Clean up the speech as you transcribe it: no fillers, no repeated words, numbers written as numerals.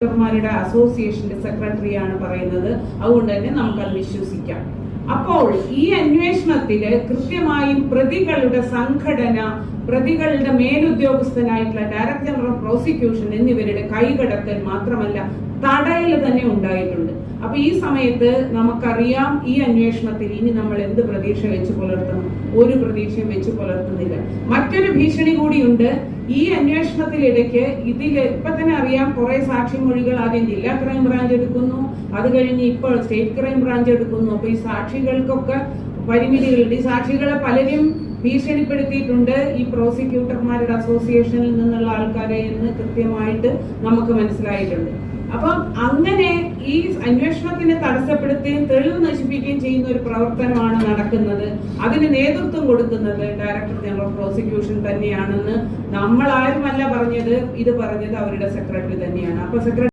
ഡോക്ടർമാരുടെ അസോസിയേഷന്റെ സെക്രട്ടറിയാണ് പറയുന്നത്. അതുകൊണ്ട് തന്നെ നമുക്കത് വിശ്വസിക്കാം. അപ്പോൾ ഈ അന്വേഷണത്തില് കൃത്യമായും പ്രതികളുടെ സംഘടന, പ്രതികളുടെ മേലുദ്യോഗസ്ഥനായിട്ടുള്ള ഡയറക്ടർ ജനറൽ ഓഫ് പ്രോസിക്യൂഷൻ എന്നിവരുടെ കൈകടത്തൽ മാത്രമല്ല തടയൽ തന്നെ ഉണ്ടായിട്ടുണ്ട്. അപ്പൊ ഈ സമയത്ത് നമുക്കറിയാം ഈ അന്വേഷണത്തിൽ ഇനി നമ്മൾ എന്ത് പ്രതീക്ഷ വെച്ച് പുലർത്തണം? ഒരു പ്രതീക്ഷയും വെച്ച് പുലർത്തുന്നില്ല. മറ്റൊരു ഭീഷണി കൂടിയുണ്ട് ഈ അന്വേഷണത്തിലിടയ്ക്ക്. ഇപ്പൊ തന്നെ അറിയാം, കുറെ സാക്ഷിമൊഴികൾ ആദ്യം ജില്ലാ ക്രൈം ബ്രാഞ്ച് എടുക്കുന്നു, അത് കഴിഞ്ഞ് ഇപ്പോൾ സ്റ്റേറ്റ് ക്രൈം ബ്രാഞ്ച് എടുക്കുന്നു. അപ്പൊ ഈ സാക്ഷികൾക്കൊക്കെ പരിമിതികളുണ്ട്. ഈ സാക്ഷികളെ പലരും ഭീഷണിപ്പെടുത്തിയിട്ടുണ്ട് ഈ പ്രോസിക്യൂട്ടർമാരുടെ അസോസിയേഷനിൽ നിന്നുള്ള ആൾക്കാരെ എന്ന് കൃത്യമായിട്ട് നമുക്ക് മനസ്സിലായിട്ടുണ്ട്. അപ്പം അങ്ങനെ ഈ അന്വേഷണത്തിനെ തടസ്സപ്പെടുത്തുകയും തെളിവ് നശിപ്പിക്കുകയും ചെയ്യുന്ന ഒരു പ്രവർത്തനമാണ് നടക്കുന്നത്. അതിന് നേതൃത്വം കൊടുക്കുന്നത് ഡയറക്ടർ ജനറൽ ഓഫ് പ്രോസിക്യൂഷൻ തന്നെയാണെന്ന് നമ്മൾ ആരുമല്ല പറഞ്ഞത്, ഇത് പറഞ്ഞത് അവരുടെ സെക്രട്ടറി തന്നെയാണ്. അപ്പൊ സെക്രട്ടറി